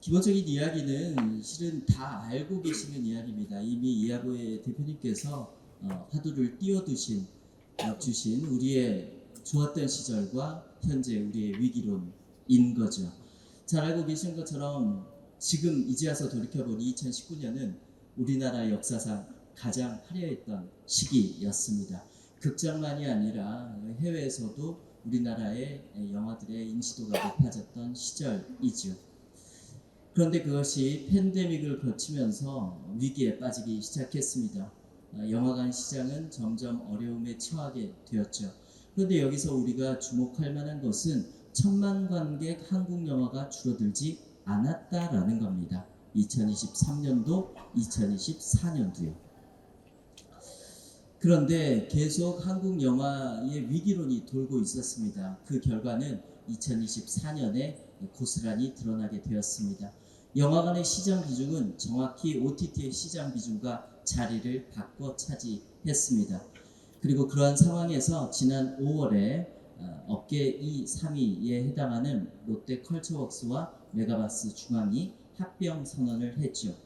기본적인 이야기는 실은 다 알고 계시는 이야기입니다. 이미 이하보의 대표님께서 화두를 주신 우리의 좋았던 시절과 현재 우리의 위기론인 거죠. 잘 알고 계신 것처럼 지금 이제 와서 돌이켜보니 2019년은 우리나라 역사상 가장 화려했던 시기였습니다. 극장만이 아니라 해외에서도 우리나라의 영화들의 인지도가 높아졌던 시절이죠. 그런데 그것이 팬데믹을 거치면서 위기에 빠지기 시작했습니다. 영화관 시장은 점점 어려움에 처하게 되었죠. 그런데 여기서 우리가 주목할 만한 것은 천만 관객 한국 영화가 줄어들지 않았다라는 겁니다. 2023년도, 2024년도요. 그런데 계속 한국 영화의 위기론이 돌고 있었습니다. 그 결과는 2024년에 고스란히 드러나게 되었습니다. 영화관의 시장 비중은 정확히 OTT의 시장 비중과 자리를 바꿔 차지했습니다. 그리고 그러한 상황에서 지난 5월에 업계 2, 3위에 해당하는 롯데컬처웍스와 메가박스 중앙이 합병 선언을 했죠.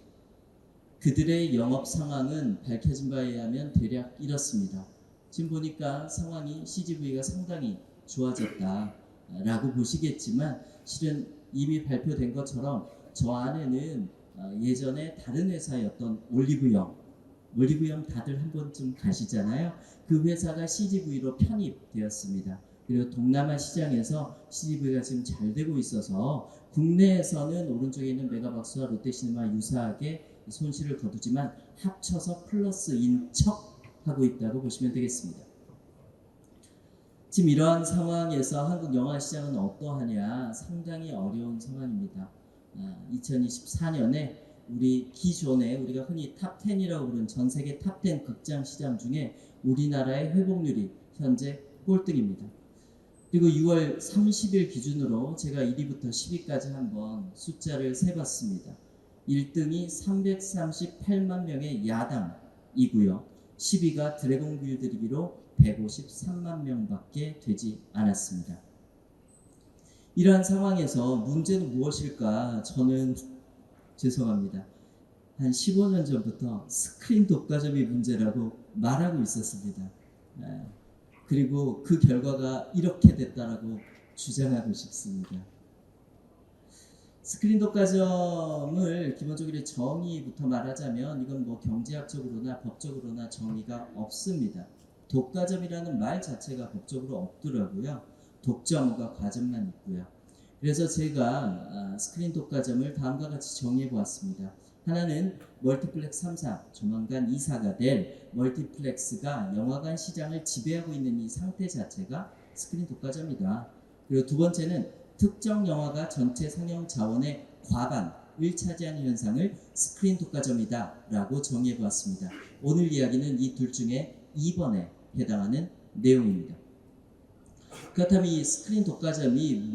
그들의 영업 상황은 밝혀진 바에 의하면 대략 이렇습니다. 지금 보니까 상황이 CGV가 상당히 좋아졌다라고 보시겠지만 실은 이미 발표된 것처럼 저 안에는 예전에 다른 회사였던 올리브영 다들 한 번쯤 가시잖아요. 그 회사가 CGV로 편입되었습니다. 그리고 동남아 시장에서 CGV가 지금 잘 되고 있어서 국내에서는 오른쪽에 있는 메가박스와 롯데시네마 유사하게 손실을 거두지만 합쳐서 플러스인 척 하고 있다고 보시면 되겠습니다. 지금 이러한 상황에서 한국 영화 시장은 어떠하냐? 상당히 어려운 상황입니다. 2024년에 우리 기존에 우리가 흔히 탑10이라고 부르는 전 세계 탑10 극장 시장 중에 우리나라의 회복률이 현재 꼴등입니다. 그리고 6월 30일 기준으로 제가 1위부터 10위까지 한번 숫자를 세봤습니다. 1등이 338만 명의 야당이고요. 10위가 드래곤 길들이기로 153만 명밖에 되지 않았습니다. 이러한 상황에서 문제는 무엇일까? 저는 죄송합니다. 한 15년 전부터 스크린 독과점이 문제라고 말하고 있었습니다. 그리고 그 결과가 이렇게 됐다라고 주장하고 싶습니다. 스크린 독과점을 기본적으로 정의부터 말하자면 이건 뭐 경제학적으로나 법적으로나 정의가 없습니다. 독과점이라는 말 자체가 법적으로 없더라고요. 독점과 과점만 있고요. 그래서 제가 스크린 독과점을 다음과 같이 정의해 보았습니다. 하나는 멀티플렉스 3사, 조만간 2사가 될 멀티플렉스가 영화관 시장을 지배하고 있는 이 상태 자체가 스크린 독과점이다. 그리고 두 번째는 특정 영화가 전체 상영 자원의 과반을 차지하는 현상을 스크린 독과점이다 라고 정의해 보았습니다. 오늘 이야기는 이 둘 중에 2번에 해당하는 내용입니다. 그렇다면 이 스크린 독과점이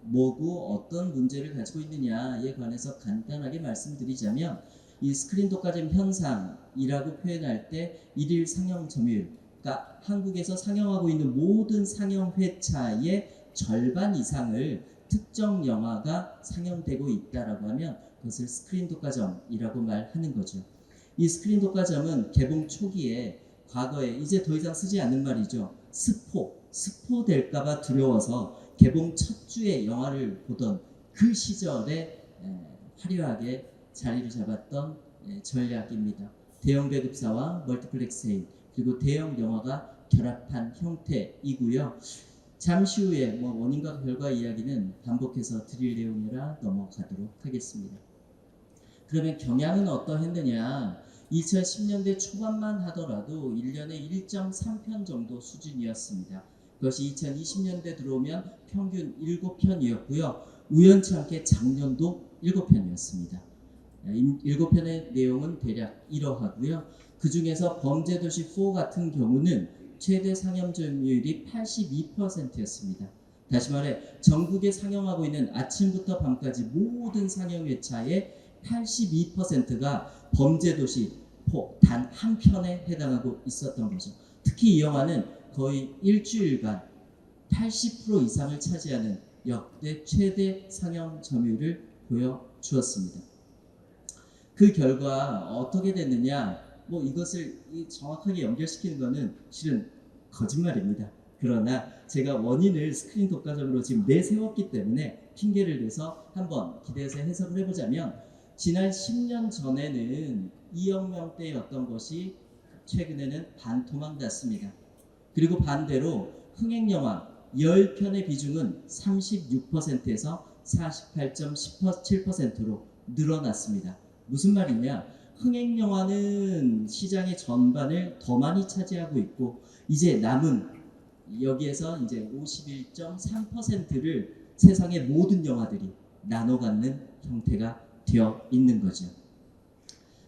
뭐고 어떤 문제를 가지고 있느냐에 관해서 간단하게 말씀드리자면 이 스크린 독과점 현상이라고 표현할 때 일일 상영 점유율, 그러니까 한국에서 상영하고 있는 모든 상영 회차의 절반 이상을 특정 영화가 상영되고 있다라고 하면 그것을 스크린 독과점이라고 말하는 거죠. 이 스크린 독과점은 개봉 초기에 과거에 이제 더 이상 쓰지 않는 말이죠. 스포될까봐 두려워서 개봉 첫 주에 영화를 보던 그 시절에 화려하게 자리를 잡았던 전략입니다. 대형 배급사와 멀티플렉스인 그리고 대형 영화가 결합한 형태이고요. 잠시 후에 원인과 결과 이야기는 반복해서 드릴 내용이라 넘어가도록 하겠습니다. 그러면 경향은 어떠했느냐? 2010년대 초반만 하더라도 1년에 1.3편 정도 수준이었습니다. 그것이 2020년대 들어오면 평균 7편이었고요. 우연치 않게 작년도 7편이었습니다. 7편의 내용은 대략 이러하고요. 그 중에서 범죄도시 4 같은 경우는 최대 상영 점유율이 82%였습니다. 다시 말해 전국에 상영하고 있는 아침부터 밤까지 모든 상영 회차의 82%가 범죄도시 4 단 한 편에 해당하고 있었던 거죠. 특히 이 영화는 거의 일주일간 80% 이상을 차지하는 역대 최대 상영 점유율을 보여주었습니다. 그 결과 어떻게 됐느냐? 뭐 이것을 정확하게 연결시키는 것은 실은 거짓말입니다. 그러나 제가 원인을 스크린 독과점으로 지금 내세웠기 때문에 핑계를 대서 한번 기대해서 해석을 해보자면, 지난 10년 전에는 2억 명대였던 것이 최근에는 반토막 났습니다. 그리고 반대로 흥행영화 10편의 비중은 36%에서 48.7%로 늘어났습니다. 무슨 말이냐? 흥행영화는 시장의 전반을 더 많이 차지하고 있고, 이제 남은 여기에서 이제 51.3%를 세상의 모든 영화들이 나눠 갖는 형태가 되어 있는 거죠.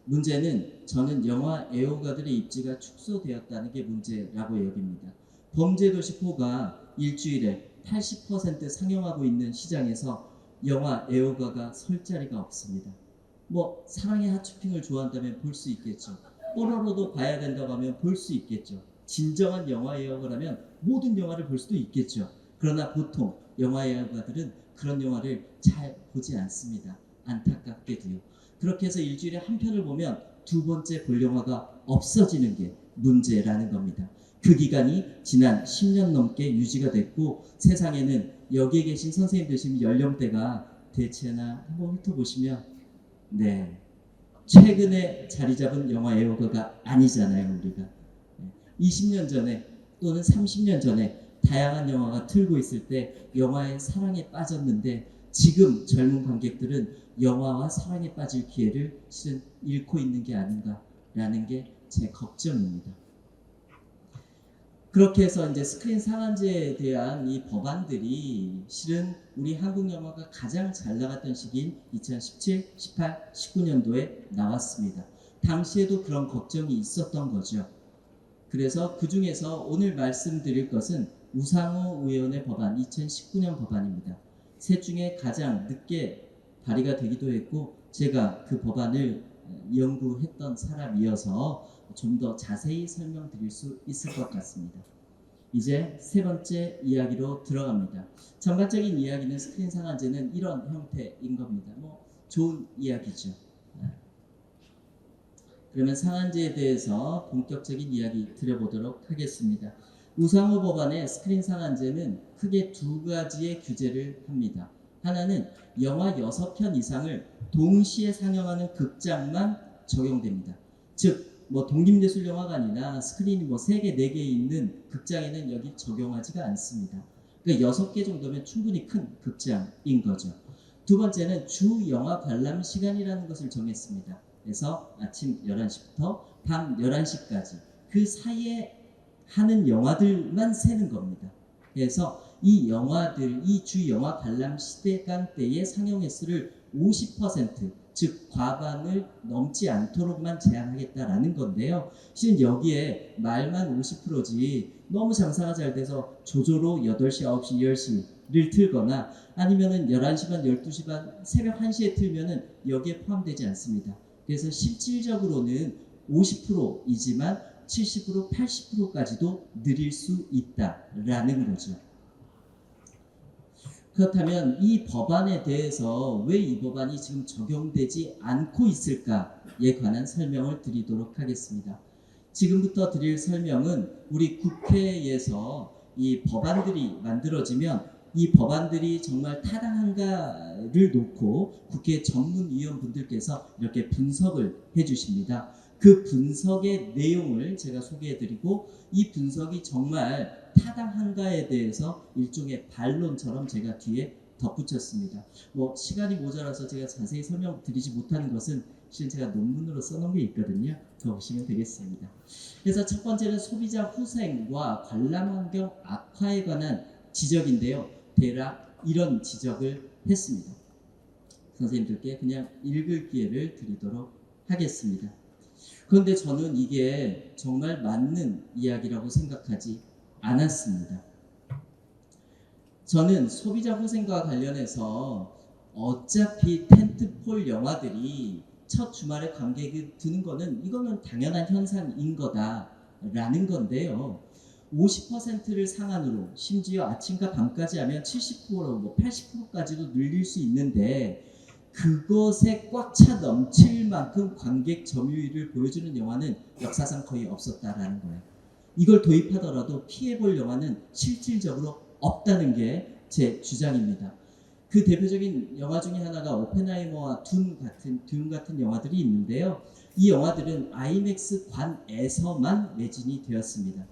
문제는 저는 영화 애호가들의 입지가 축소되었다는 게 문제라고 여깁니다. 범죄도시 4가 일주일에 80% 상영하고 있는 시장에서 영화 애호가가 설 자리가 없습니다. 뭐 사랑의 핫쇼핑을 좋아한다면 볼 수 있겠죠. 뽀로로도 봐야 된다고 하면 볼 수 있겠죠. 진정한 영화 애호가라면 모든 영화를 볼 수도 있겠죠. 그러나 보통 영화 애호가들은 그런 영화를 잘 보지 않습니다. 안타깝게도요. 그렇게 해서 일주일에 한 편을 보면 두 번째 볼 영화가 없어지는 게 문제라는 겁니다. 그 기간이 지난 10년 넘게 유지가 됐고, 세상에는 여기에 계신 선생님들 지금 연령대가 대체나 한번 훑어보시면 최근에 자리 잡은 영화 애호가가 아니잖아요. 우리가 20년 전에 또는 30년 전에 다양한 영화가 틀고 있을 때 영화의 사랑에 빠졌는데, 지금 젊은 관객들은 영화와 사랑에 빠질 기회를 실은 잃고 있는 게 아닌가라는 게 제 걱정입니다. 그렇게 해서 이제 스크린 상한제에 대한 이 법안들이 실은 우리 한국 영화가 가장 잘 나갔던 시기인 2017, 18, 19년도에 나왔습니다. 당시에도 그런 걱정이 있었던 거죠. 그래서 그 중에서 오늘 말씀드릴 것은 우상호 의원의 법안, 2019년 법안입니다. 셋 중에 가장 늦게 발의가 되기도 했고, 제가 그 법안을 연구했던 사람이어서 좀 더 자세히 설명드릴 수 있을 것 같습니다. 이제 세 번째 이야기로 들어갑니다. 전반적인 이야기는 스크린 상한제는 이런 형태인 겁니다. 뭐 좋은 이야기죠. 그러면 상한제에 대해서 본격적인 이야기 드려보도록 하겠습니다. 우상호 법안의 스크린 상한제는 크게 두 가지의 규제를 합니다. 하나는 영화 6편 이상을 동시에 상영하는 극장만 적용됩니다. 즉 뭐 독립예술영화관이나 스크린이 뭐 3개, 4개 있는 극장에는 여기 적용하지가 않습니다. 그러니까 6개 정도면 충분히 큰 극장인 거죠. 두 번째는 주 영화 관람 시간이라는 것을 정했습니다. 그래서 아침 11시부터 밤 11시까지 그 사이에 하는 영화들만 세는 겁니다. 그래서 이 영화들, 이 주 영화 관람 시간대의 상영 횟수를 50%, 즉 과반을 넘지 않도록만 제한하겠다라는 건데요. 실은 여기에 말만 50%지 너무 장사가 잘 돼서 조조로 8시, 9시, 10시를 틀거나 아니면은 11시 반, 12시 반, 새벽 1시에 틀면은 여기에 포함되지 않습니다. 그래서 실질적으로는 50%이지만 70%, 80%까지도 늘릴 수 있다라는 거죠. 그렇다면 이 법안에 대해서 왜 이 법안이 지금 적용되지 않고 있을까에 관한 설명을 드리도록 하겠습니다. 지금부터 드릴 설명은 우리 국회에서 이 법안들이 만들어지면 이 법안들이 정말 타당한가를 놓고 국회 전문위원분들께서 이렇게 분석을 해주십니다. 그 분석의 내용을 제가 소개해드리고 이 분석이 정말 타당한가에 대해서 일종의 반론처럼 제가 뒤에 덧붙였습니다. 뭐 시간이 모자라서 제가 자세히 설명드리지 못하는 것은 실은 제가 논문으로 써놓은 게 있거든요. 더 보시면 되겠습니다. 그래서 첫 번째는 소비자 후생과 관람 환경 악화에 관한 지적인데요. 대략 이런 지적을 했습니다. 선생님들께 그냥 읽을 기회를 드리도록 하겠습니다. 그런데 저는 이게 정말 맞는 이야기라고 생각하지 않았습니다. 저는 소비자 후생과 관련해서 어차피 텐트폴 영화들이 첫 주말에 관객이 드는 거는 이거는 당연한 현상인 거다라는 건데요. 50%를 상한으로 심지어 아침과 밤까지 하면 70%, 뭐 80%까지도 늘릴 수 있는데 그것에 꽉 차 넘칠 만큼 관객 점유율을 보여주는 영화는 역사상 거의 없었다라는 거예요. 이걸 도입하더라도 피해볼 영화는 실질적으로 없다는 게 제 주장입니다. 그 대표적인 영화 중에 하나가 오펜하이머와 둔 같은 영화들이 있는데요. 이 영화들은 아이맥스 관에서만 매진이 되었습니다.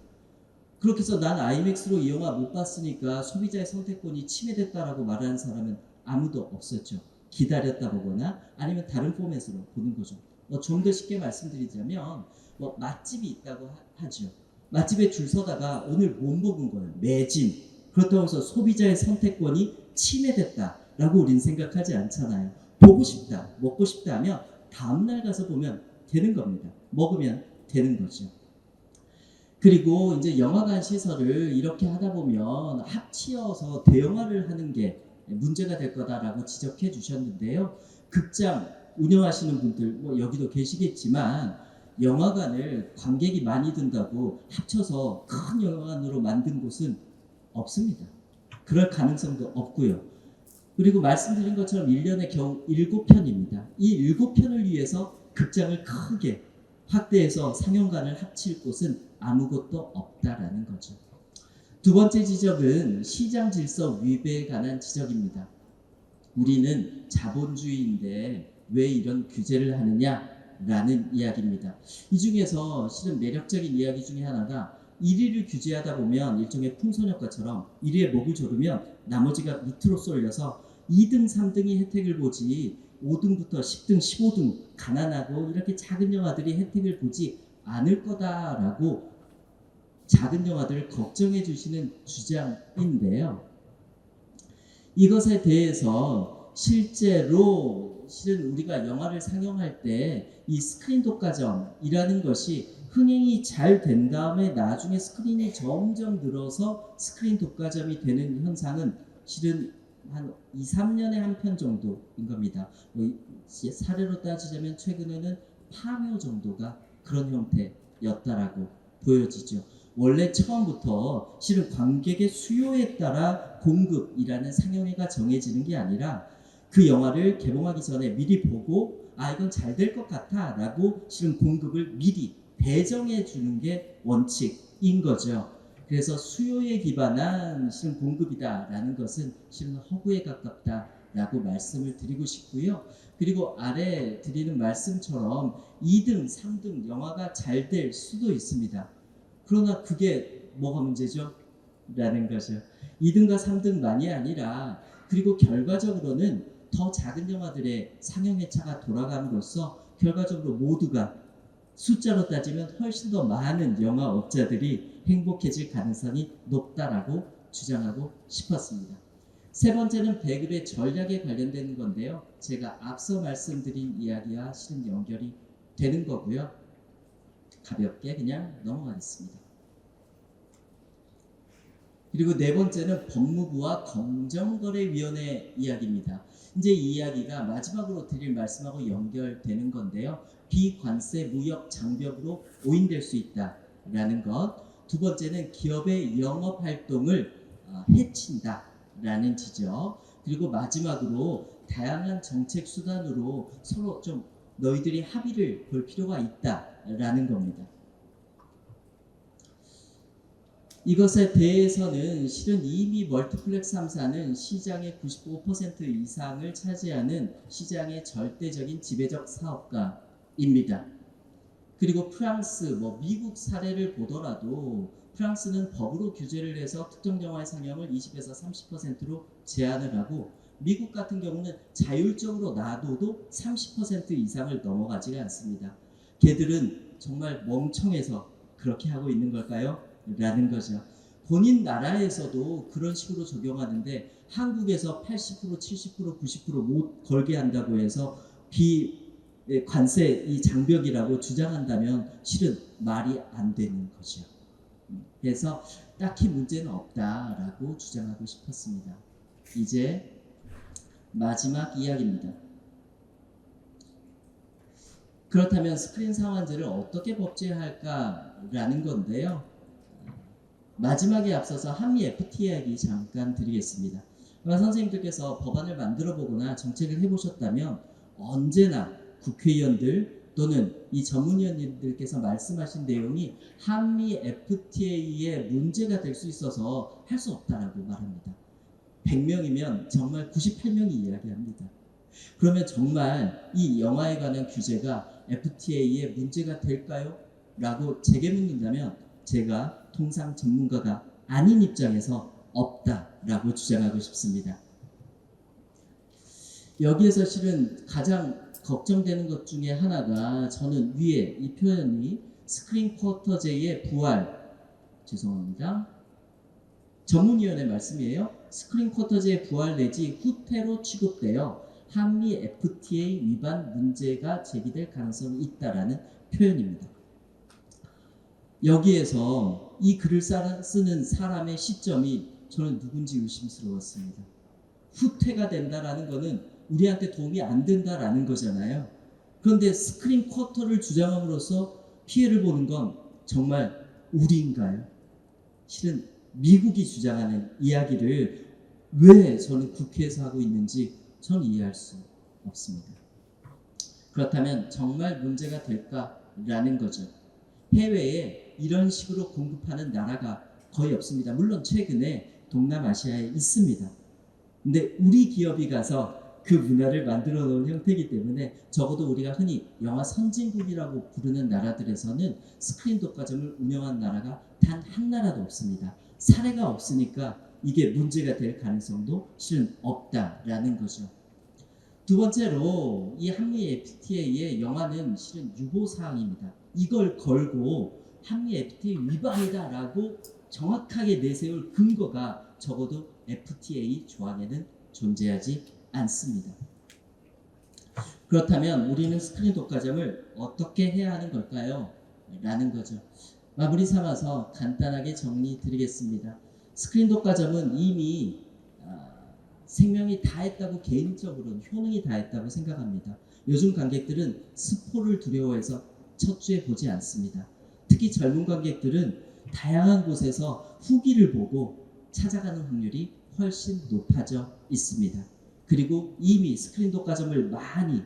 그렇게 해서 난 아이맥스로 이 영화 못 봤으니까 소비자의 선택권이 침해됐다라고 말하는 사람은 아무도 없었죠. 기다렸다 보거나 아니면 다른 포맷으로 보는 거죠. 좀 더 쉽게 말씀드리자면 맛집이 있다고 하죠. 맛집에 줄 서다가 오늘 못 먹은 거예요. 매진. 그렇다고 해서 소비자의 선택권이 침해됐다라고 우린 생각하지 않잖아요. 보고 싶다, 먹고 싶다 하면 다음날 가서 보면 되는 겁니다. 먹으면 되는 거죠. 그리고 이제 영화관 시설을 이렇게 하다 보면 합치어서 대영화를 하는 게 문제가 될 거다라고 지적해 주셨는데요. 극장 운영하시는 분들 여기도 계시겠지만 영화관을 관객이 많이 든다고 합쳐서 큰 영화관으로 만든 곳은 없습니다. 그럴 가능성도 없고요. 그리고 말씀드린 것처럼 1년에 겨우 7편입니다. 이 7편을 위해서 극장을 크게 확대해서 상영관을 합칠 곳은 아무것도 없다라는 거죠. 두 번째 지적은 시장 질서 위배에 관한 지적입니다. 우리는 자본주의인데 왜 이런 규제를 하느냐라는 이야기입니다. 이 중에서 실은 매력적인 이야기 중에 하나가 1위를 규제하다 보면 일종의 풍선효과처럼 1위에 목을 조르면 나머지가 밑으로 쏠려서 2등, 3등이 혜택을 보지 5등부터 10등, 15등 가난하고 이렇게 작은 영화들이 혜택을 보지 않을 거다라고 작은 영화들을 걱정해 주시는 주장인데요. 이것에 대해서 실제로 실은 우리가 영화를 상영할 때 이 스크린 독과점이라는 것이 흥행이 잘 된 다음에 나중에 스크린이 점점 늘어서 스크린 독과점이 되는 현상은 실은 한 2, 3년에 한 편 정도인 겁니다. 사례로 따지자면 최근에는 파묘 정도가 그런 형태였다라고 보여지죠. 원래 처음부터 실은 관객의 수요에 따라 공급이라는 상영회가 정해지는 게 아니라 그 영화를 개봉하기 전에 미리 보고 이건 잘 될 것 같아 라고 실은 공급을 미리 배정해 주는 게 원칙인 거죠. 그래서 수요에 기반한 실은 공급이다라는 것은 실은 허구에 가깝다라고 말씀을 드리고 싶고요. 그리고 아래 드리는 말씀처럼 2등, 3등 영화가 잘 될 수도 있습니다. 그러나 그게 뭐가 문제죠? 라는 거죠. 2등과 3등만이 아니라 그리고 결과적으로는 더 작은 영화들의 상영회차가 돌아감으로써 결과적으로 모두가 숫자로 따지면 훨씬 더 많은 영화업자들이 행복해질 가능성이 높다라고 주장하고 싶었습니다. 세 번째는 배급의 전략에 관련된 건데요. 제가 앞서 말씀드린 이야기와 실은 연결이 되는 거고요. 가볍게 그냥 넘어가겠습니다. 그리고 네 번째는 법무부와 공정거래위원회 이야기입니다. 이제 이 이야기가 마지막으로 드릴 말씀하고 연결되는 건데요. 비관세 무역 장벽으로 오인될 수 있다라는 것. 두 번째는 기업의 영업활동을 해친다라는 지적. 그리고 마지막으로 다양한 정책 수단으로 서로 좀 너희들이 합의를 볼 필요가 있다라는 겁니다. 이것에 대해서는 실은 이미 멀티플렉스 3사는 시장의 95% 이상을 차지하는 시장의 절대적인 지배적 사업가입니다. 그리고 프랑스, 미국 사례를 보더라도 프랑스는 법으로 규제를 해서 특정 영화의 상영을 20에서 30%로 제한을 하고 미국 같은 경우는 자율적으로 놔둬도 30% 이상을 넘어가지가 않습니다. 걔들은 정말 멍청해서 그렇게 하고 있는 걸까요? 라는 거죠. 본인 나라에서도 그런 식으로 적용하는데 한국에서 80%, 70%, 90%못 걸게 한다고 해서 비관세 이 장벽이라고 주장한다면 실은 말이 안 되는 거죠. 그래서 딱히 문제는 없다라고 주장하고 싶었습니다. 이제 마지막 이야기입니다. 그렇다면 스크린 상한제를 어떻게 법제할까라는 건데요. 마지막에 앞서서 한미 FTA 이야기 잠깐 드리겠습니다. 선생님들께서 법안을 만들어 보거나 정책을 해보셨다면 언제나 국회의원들 또는 이 전문위원님들께서 말씀하신 내용이 한미 FTA에 문제가 될 수 있어서 할 수 없다라고 말합니다. 100명이면 정말 98명이 이야기합니다. 그러면 정말 이 영화에 관한 규제가 FTA에 문제가 될까요? 라고 제게 묻는다면 제가 통상 전문가가 아닌 입장에서 없다라고 주장하고 싶습니다. 여기에서 실은 가장 걱정되는 것 중에 하나가 저는 위에 이 표현이 스크린 쿼터제의 부활, 죄송합니다. 전문위원회 말씀이에요. 스크린 쿼터제의 부활 내지 후퇴로 취급되어 한미 FTA 위반 문제가 제기될 가능성이 있다라는 표현입니다. 여기에서 이 글을 쓰는 사람의 시점이 저는 누군지 의심스러웠습니다. 후퇴가 된다라는 것은 우리한테 도움이 안 된다라는 거잖아요. 그런데 스크린 쿼터를 주장함으로써 피해를 보는 건 정말 우리인가요? 실은 미국이 주장하는 이야기를 왜 저는 국회에서 하고 있는지 저는 이해할 수 없습니다. 그렇다면 정말 문제가 될까라는 거죠. 해외에 이런 식으로 공급하는 나라가 거의 없습니다. 물론 최근에 동남아시아에 있습니다. 근데 우리 기업이 가서 그 문화를 만들어 놓은 형태이기 때문에 적어도 우리가 흔히 영화 선진국이라고 부르는 나라들에서는 스크린 독과점을 운영한 나라가 단 한 나라도 없습니다. 사례가 없으니까 이게 문제가 될 가능성도 실은 없다라는 거죠. 두 번째로 이 한미 FTA의 영화는 실은 유보사항입니다. 이걸 걸고 한미 FTA 위반이다라고 정확하게 내세울 근거가 적어도 FTA 조항에는 존재하지 않습니다. 그렇다면 우리는 스크린 독과점을 어떻게 해야 하는 걸까요? 라는 거죠. 마무리 삼아서 간단하게 정리 드리겠습니다. 스크린 독과점은 이미 생명이 다했다고 개인적으로는 효능이 다했다고 생각합니다. 요즘 관객들은 스포를 두려워해서 첫주에 보지 않습니다. 특히 젊은 관객들은 다양한 곳에서 후기를 보고 찾아가는 확률이 훨씬 높아져 있습니다. 그리고 이미 스크린 독과점을 많이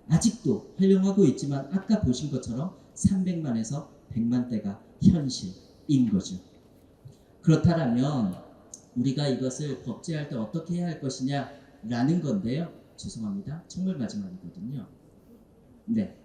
아직도 활용하고 있지만 아까 보신 것처럼 300만에서 100만 대가 현실인 거죠. 그렇다면 우리가 이것을 법제할 때 어떻게 해야 할 것이냐라는 건데요. 죄송합니다. 정말 마지막이거든요. 네.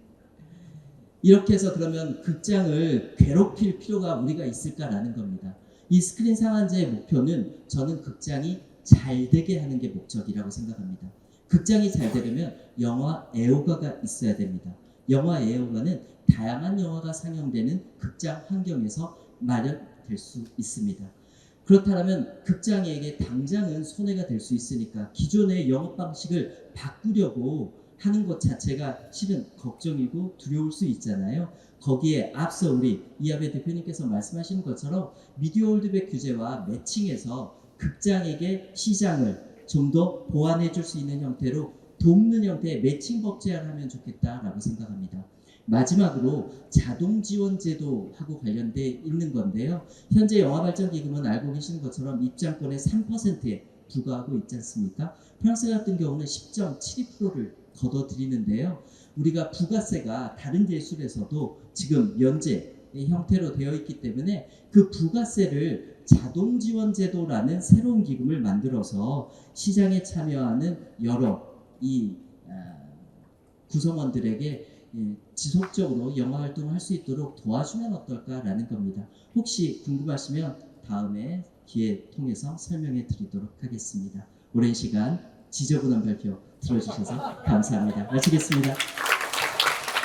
이렇게 해서 그러면 극장을 괴롭힐 필요가 우리가 있을까라는 겁니다. 이 스크린 상한제의 목표는 저는 극장이 잘 되게 하는 게 목적이라고 생각합니다. 극장이 잘 되려면 영화 애호가가 있어야 됩니다. 영화 애호가는 다양한 영화가 상영되는 극장 환경에서 마련될 수 있습니다. 그렇다면 극장에게 당장은 손해가 될 수 있으니까 기존의 영업 방식을 바꾸려고 하는 것 자체가 실은 걱정이고 두려울 수 있잖아요. 거기에 앞서 우리 이하배 대표님께서 말씀하신 것처럼 미디어 홀드백 규제와 매칭해서 극장에게 시장을 좀 더 보완해 줄 수 있는 형태로 돕는 형태의 매칭 법제화를 하면 좋겠다라고 생각합니다. 마지막으로 자동 지원 제도하고 관련돼 있는 건데요. 현재 영화발전기금은 알고 계시는 것처럼 입장권의 3%에 불과하고 있지 않습니까? 프랑스 같은 경우는 10.72%를 걷어들이는데요. 우리가 부가세가 다른 예술에서도 지금 면제의 형태로 되어 있기 때문에 그 부가세를 자동 지원 제도라는 새로운 기금을 만들어서 시장에 참여하는 여러 이 구성원들에게 지속적으로 영화 활동을 할 수 있도록 도와주면 어떨까라는 겁니다. 혹시 궁금하시면 다음에 기회 통해서 설명해 드리도록 하겠습니다. 오랜 시간 지저분한 발표 들어주셔서 감사합니다. 마치겠습니다.